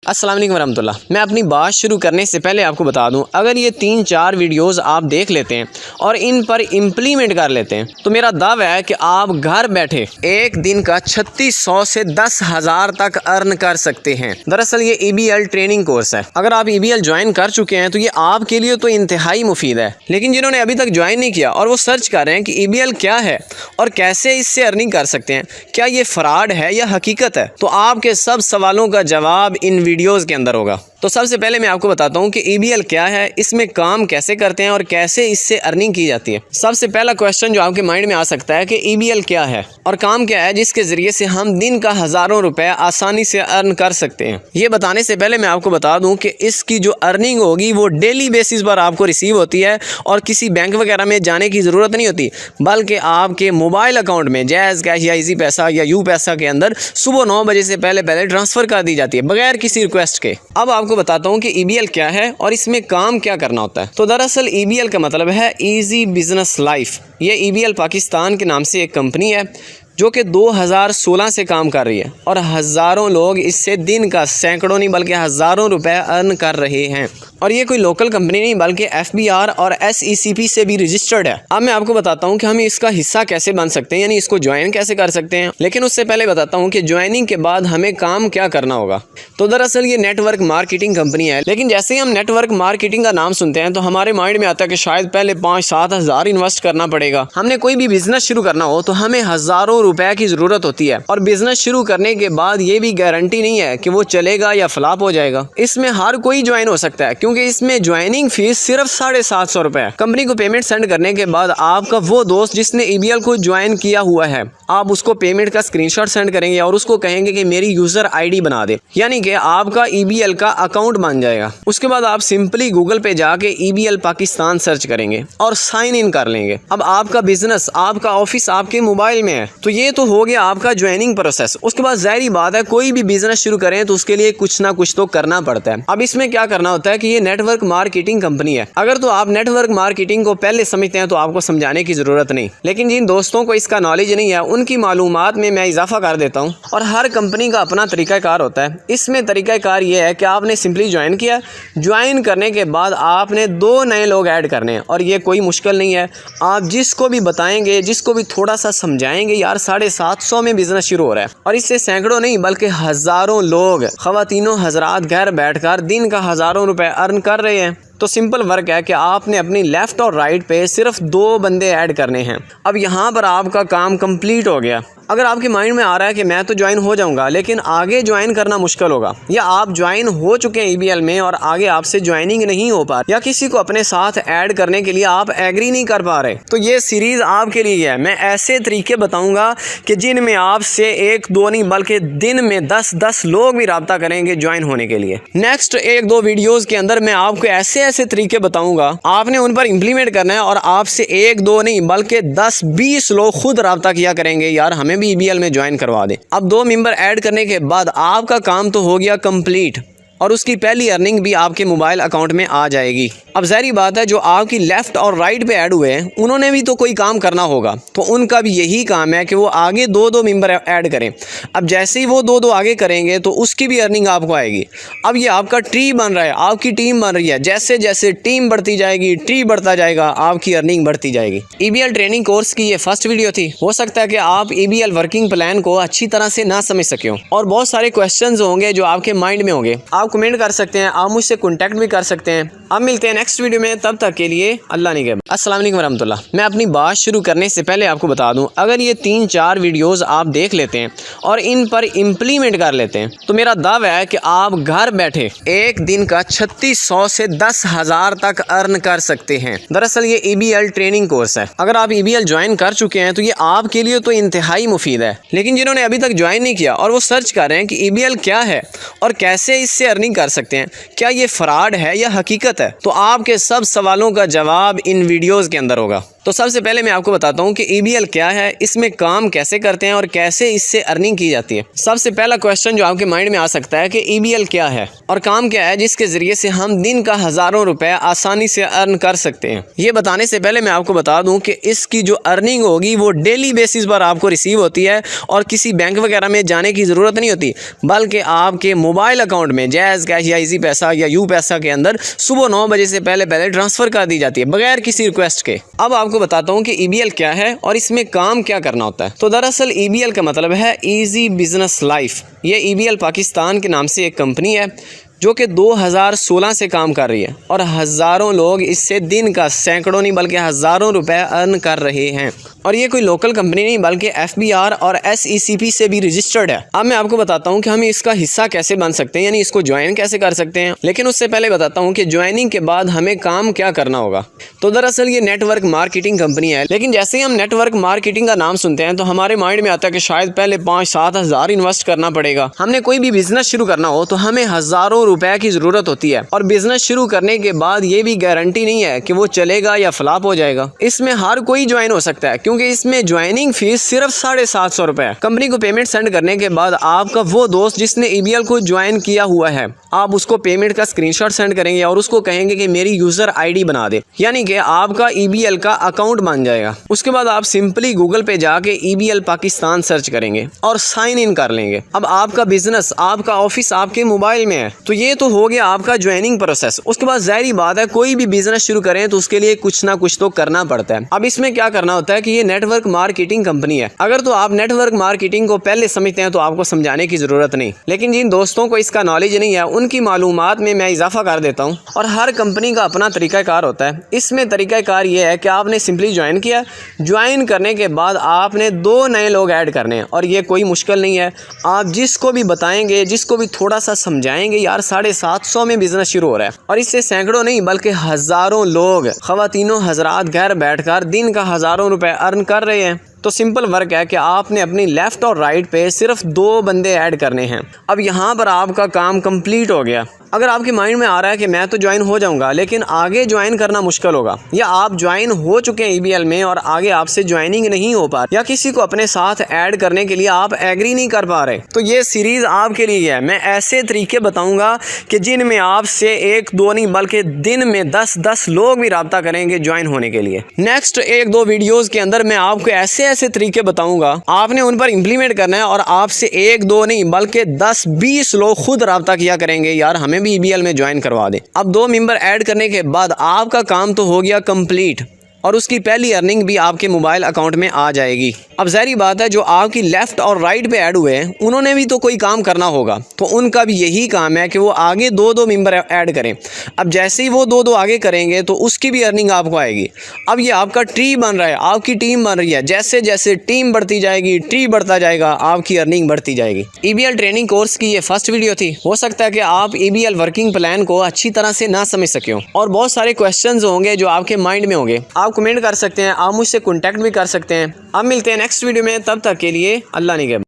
अस्सलाम वालेकुम वरहमतुल्लाह। मैं अपनी बात शुरू करने से पहले आपको बता दूं, अगर ये 3-4 वीडियोस आप देख लेते हैं और इन पर इम्प्लीमेंट कर लेते हैं तो मेरा दावा है कि आप घर बैठे एक दिन का 3600 से 10,000 तक अर्न कर सकते हैं। दरअसल ये EBL ट्रेनिंग कोर्स है। अगर आप EBL ज्वाइन कर चुके हैं तो ये आपके लिए तो इंतहाई मुफीद है, लेकिन जिन्होंने अभी तक ज्वाइन नहीं किया और वो सर्च कर रहे हैं कि EBL क्या है और कैसे इससे अर्निंग कर सकते हैं, क्या ये फ्रॉड है या हकीकत है, तो आपके सब सवालों का जवाब इन वीडियोस के अंदर होगा। तो सबसे पहले मैं आपको बताता हूँ कि EBL क्या है, इसमें काम कैसे करते हैं और कैसे इससे अर्निंग की जाती है। सबसे पहला क्वेश्चन जो आपके माइंड में आ सकता है कि EBL क्या है और काम क्या है जिसके ज़रिए से हम दिन का हज़ारों रुपए आसानी से अर्न कर सकते हैं। ये बताने से पहले मैं आपको बता दूँ कि इसकी जो अर्निंग होगी वो डेली बेसिस पर आपको रिसीव होती है और किसी बैंक वगैरह में जाने की ज़रूरत नहीं होती, बल्कि आपके मोबाइल अकाउंट में जैज़ कैश या ईजी पैसा या यू पैसा के अंदर सुबह 9 बजे से पहले ट्रांसफ़र कर दी जाती है बगैर किसी रिक्वेस्ट के। अब आपको बताता हूँ कि EBL क्या है और इसमें काम क्या करना होता है। तो दरअसल EBL का मतलब है ईजी बिजनेस लाइफ। ये EBL पाकिस्तान के नाम से एक कंपनी है जो कि 2016 से काम कर रही है और हज़ारों लोग इससे दिन का सैकड़ों नहीं बल्कि हज़ारों रुपए अर्न कर रहे हैं। और ये कोई लोकल कंपनी नहीं बल्कि FBR और SECP से भी रजिस्टर्ड है। अब मैं आपको बताता हूँ कि हम इसका हिस्सा कैसे बन सकते हैं, यानी इसको ज्वाइन कैसे कर सकते हैं, लेकिन उससे पहले बताता हूँ कि ज्वाइनिंग के बाद हमें काम क्या करना होगा। तो दरअसल ये नेटवर्क मार्केटिंग कंपनी है, लेकिन जैसे ही हम नेटवर्क मार्केटिंग का नाम सुनते हैं तो हमारे माइंड में आता है कि शायद पहले 5-7 हज़ार इन्वेस्ट करना पड़ेगा। हमने कोई भी बिजनेस शुरू करना हो तो हमें हज़ारों रुपए की ज़रूरत होती है और बिजनेस शुरू करने के बाद ये भी गारंटी नहीं है कि वो चलेगा या फ्लॉप हो जाएगा। इसमें हर कोई ज्वाइन हो सकता है क्योंकि इसमें ज्वाइनिंग फीस सिर्फ 750 रुपए है। कंपनी को पेमेंट सेंड करने के बाद आपका वो दोस्त जिसने EBL को ज्वाइन किया हुआ है, आप उसको पेमेंट का स्क्रीनशॉट सेंड करेंगे और उसको कहेंगे कि मेरी यूज़र ID बना दे, यानी कि आपका EBL का अकाउंट बन जाएगा। उसके बाद आप सिंपली गूगल पे जाके EBL पाकिस्तान सर्च करेंगे और साइन इन कर लेंगे। अब आपका बिजनेस, आपका ऑफिस आपके मोबाइल में है। तो ये तो हो गया आपका ज्वाइनिंग प्रोसेस। उसके बाद ज़ाहिर बात है कोई भी बिजनेस शुरू करें तो उसके लिए कुछ ना कुछ तो करना पड़ता है। अब इसमें क्या करना होता है कि ये नेटवर्क मार्केटिंग कंपनी है। अगर तो आप नेटवर्क मार्केटिंग को पहले समझते हैं तो आपको समझाने की ज़रूरत नहीं, लेकिन जिन दोस्तों को इसका नॉलेज नहीं है उनकी मालूमात में मैं इजाफा कर देता हूँ। और हर कंपनी का अपना तरीक़ाकार होता है। इसमें तरीक़ाकार ये है कि आपने सिंपली ज्वाइन किया, ज्वाइन करने के बाद आपने 2 नए लोग ऐड करने हैं और ये कोई मुश्किल नहीं है। आप जिसको भी बताएंगे, जिसको भी थोड़ा सा समझाएंगे, यार 750 में बिजनेस शुरू हो रहा है और इससे सैकड़ों नहीं बल्कि हज़ारों लोग, ख़वातीनों हज़रात घर बैठकर दिन का हज़ारों रुपए अर्न कर रहे हैं। तो सिंपल वर्क है कि आपने अपनी लेफ़्ट और राइट पे सिर्फ 2 बंदे ऐड करने हैं। अब यहाँ पर आपका काम कंप्लीट हो गया। अगर आपके माइंड में आ रहा है कि मैं तो ज्वाइन हो जाऊंगा लेकिन आगे ज्वाइन करना मुश्किल होगा, या आप ज्वाइन हो चुके हैं EBL में और आगे आपसे ज्वाइनिंग नहीं हो पा रही, या किसी को अपने साथ ऐड करने के लिए आप एग्री नहीं कर पा रहे, तो ये सीरीज़ आपके लिए है। मैं ऐसे तरीके बताऊंगा कि जिनमें आपसे 1-2 नहीं बल्कि दिन में 10-10 लोग भी रब्ता करेंगे ज्वाइन होने के लिए। नेक्स्ट 1-2 वीडियोज़ के अंदर मैं आपको ऐसे तरीके बताऊंगा, आपने उन पर इम्प्लीमेंट करना है और आपसे 1-2 नहीं बल्कि 10-20 लोग खुद रब्ता किया करेंगे, यार हमें भी EBL में ज्वाइन करवा दे। अब 2 मेंबर ऐड करने के बाद आपका काम तो हो गया कंप्लीट और उसकी पहली अर्निंग भी आपके मोबाइल अकाउंट में आ जाएगी। अब ज़ाहिर बात है जो आपकी लेफ़्ट और राइट पे ऐड हुए हैं उन्होंने भी तो कोई काम करना होगा, तो उनका भी यही काम है कि वो आगे 2-2 मेंबर ऐड करें। अब जैसे ही वो 2-2 आगे करेंगे तो उसकी भी अर्निंग आपको आएगी। अब ये आपका ट्री बन रहा है, आपकी टीम बन रही है। जैसे जैसे टीम बढ़ती जाएगी, ट्री बढ़ता जाएगा, आपकी अर्निंग बढ़ती जाएगी। EBL ट्रेनिंग कोर्स की ये फर्स्ट वीडियो थी। हो सकता है कि आप EBL वर्किंग प्लान को अच्छी तरह से ना समझ सके हो और बहुत सारे क्वेश्चन होंगे जो आपके माइंड में होंगे। आप कमेंट कर सकते हैं, आप मुझसे कॉन्टैक्ट भी कर सकते हैं। अब मिलते हैं नेक्स्ट वीडियो में, तब तक के लिए अल्लाह निगहबान। अस्सलाम वालेकुम वरहमतुल्लाह। मैं अपनी बात शुरू करने से पहले आपको बता दूं, अगर ये 3-4 वीडियोस आप देख लेते हैं और इन पर इम्प्लीमेंट कर लेते हैं तो मेरा दावा है कि आप घर बैठे एक दिन का 3600 से 10,000 तक अर्न कर सकते हैं। दरअसल ये EBL ट्रेनिंग कोर्स है। अगर आप EBL ज्वाइन कर चुके हैं तो ये आपके लिए तो इंतहाई मुफीद है, लेकिन जिन्होंने अभी तक ज्वाइन नहीं किया और वो सर्च कर रहे हैं कि EBL क्या है और कैसे इससे अर्निंग कर सकते हैं, क्या ये फ्रॉड है या हकीकत है, तो आपके सब सवालों का जवाब इन वीडियोस के अंदर होगा। तो सबसे पहले मैं आपको बताता हूँ कि EBL क्या है, इसमें काम कैसे करते हैं और कैसे इससे अर्निंग की जाती है। सबसे पहला क्वेश्चन जो आपके माइंड में आ सकता है कि EBL क्या है और काम क्या है जिसके ज़रिए से हम दिन का हज़ारों रुपए आसानी से अर्न कर सकते हैं। ये बताने से पहले मैं आपको बता दूं कि इसकी जो अर्निंग होगी वो डेली बेसिस पर आपको रिसीव होती है और किसी बैंक वगैरह में जाने की ज़रूरत नहीं होती, बल्कि आपके मोबाइल अकाउंट में जैज़ कैश या इजी पैसा या यू पैसा के अंदर सुबह 9 बजे से पहले ट्रांसफ़र कर दी जाती है बगैर किसी रिक्वेस्ट के। अब आपको बताता हूँ कि EBL क्या है और इसमें काम क्या करना होता है। तो दरअसल EBL का मतलब है ईजी बिजनेस लाइफ। ये EBL पाकिस्तान के नाम से एक कंपनी है जो कि 2016 से काम कर रही है और हज़ारों लोग इससे दिन का सैकड़ों नहीं बल्कि हज़ारों रुपए अर्न कर रहे हैं। और ये कोई लोकल कंपनी नहीं बल्कि FBR और SECP से भी रजिस्टर्ड है। अब मैं आपको बताता हूँ कि हम इसका हिस्सा कैसे बन सकते हैं, यानी इसको ज्वाइन कैसे कर सकते हैं। लेकिन उससे पहले बताता हूँ कि ज्वाइनिंग के बाद हमें काम क्या करना होगा। तो दरअसल ये नेटवर्क मार्केटिंग कंपनी है, लेकिन जैसे ही हम नेटवर्क मार्केटिंग का नाम सुनते हैं तो हमारे माइंड में आता है कि शायद पहले 5-7 हज़ार इन्वेस्ट करना पड़ेगा। हमने कोई भी बिजनेस शुरू करना हो तो हमें हज़ारों रुपए की ज़रूरत होती है और बिजनेस शुरू करने के बाद ये भी गारंटी नहीं है कि वो चलेगा या फ्लॉप हो जाएगा। इसमें हर कोई ज्वाइन हो सकता है क्योंकि इसमें ज्वाइनिंग फीस सिर्फ 750 रुपए है। कंपनी को पेमेंट सेंड करने के बाद आपका वो दोस्त जिसने EBL को ज्वाइन किया हुआ है, आप उसको पेमेंट का स्क्रीनशॉट सेंड करेंगे और उसको कहेंगे कि मेरी यूज़र ID बना दे, यानी कि आपका EBL का अकाउंट बन जाएगा। उसके बाद आप सिंपली गूगल पे जाके EBL पाकिस्तान सर्च करेंगे और साइन इन कर लेंगे। अब आपका बिजनेस, आपका ऑफिस आपके मोबाइल में है। तो ये तो हो गया आपका ज्वाइनिंग प्रोसेस। उसके बाद जाहिर बात है कोई भी बिजनेस शुरू करें तो उसके लिए कुछ ना कुछ तो करना पड़ता है। अब इसमें क्या करना होता है कि ये नेटवर्क मार्केटिंग कंपनी है। अगर तो आप नेटवर्क मार्केटिंग को पहले समझते हैं तो आपको समझाने की जरूरत नहीं, लेकिन जिन दोस्तों को इसका नॉलेज नहीं है उनकी मालूमात में मैं इजाफा कर देता हूँ। और हर कंपनी का अपना तरीकाकार होता है। इसमें तरीकाकार ये है कि आपने सिंपली ज्वाइन किया, ज्वाइन करने के बाद आपने 2 नए लोग ऐड करने हैं और ये कोई मुश्किल नहीं है। आप जिसको भी बताएंगे, जिसको भी थोड़ा सा समझाएंगे, यार 750 में बिजनेस शुरू हो रहा है और इससे सैकड़ों नहीं बल्कि हज़ारों लोग, ख़वातीनों हजरात घर बैठकर दिन का हज़ारों रुपए अर्न कर रहे हैं। तो सिंपल वर्क है कि आपने अपनी लेफ़्ट और राइट पे सिर्फ 2 बंदे ऐड करने हैं। अब यहाँ पर आपका काम कंप्लीट हो गया। अगर आपके माइंड में आ रहा है कि मैं तो ज्वाइन हो जाऊंगा लेकिन आगे ज्वाइन करना मुश्किल होगा, या आप ज्वाइन हो चुके हैं EBL में और आगे आपसे ज्वाइनिंग नहीं हो पा रही, या किसी को अपने साथ ऐड करने के लिए आप एग्री नहीं कर पा रहे, तो ये सीरीज़ आपके लिए है। मैं ऐसे तरीके बताऊंगा कि जिनमें आपसे 1-2 नहीं बल्कि दिन में 10-10 लोग भी रब्ता करेंगे ज्वाइन होने के लिए। नेक्स्ट 1-2 वीडियोज़ के अंदर मैं आपको ऐसे तरीके बताऊंगा, आपने उन पर इम्प्लीमेंट करना है और आपसे 1-2 नहीं बल्कि 10-20 लोग खुद रब्ता किया करेंगे, यार हमें भी EBL में ज्वाइन करवा दे। अब 2 मेंबर ऐड करने के बाद आपका काम तो हो गया कंप्लीट और उसकी पहली अर्निंग भी आपके मोबाइल अकाउंट में आ जाएगी। अब ज़ाहिर बात है जो आपकी लेफ़्ट और राइट पे ऐड हुए हैं उन्होंने भी तो कोई काम करना होगा, तो उनका भी यही काम है कि वो आगे 2-2 मेंबर ऐड करें। अब जैसे ही वो 2-2 आगे करेंगे तो उसकी भी अर्निंग आपको आएगी। अब ये आपका ट्री बन रहा है, आपकी टीम बन रही है। जैसे जैसे टीम बढ़ती जाएगी, ट्री बढ़ता जाएगा, आपकी अर्निंग बढ़ती जाएगी। EBL ट्रेनिंग कोर्स की ये फर्स्ट वीडियो थी। हो सकता है कि आप EBL वर्किंग प्लान को अच्छी तरह से ना समझ सके हो और बहुत सारे क्वेश्चंस होंगे जो आपके माइंड में होंगे। आप कमेंट कर सकते हैं, आप मुझसे कॉन्टैक्ट भी कर सकते हैं। अब मिलते हैं नेक्स्ट वीडियो में, तब तक के लिए अल्लाह निगहबान।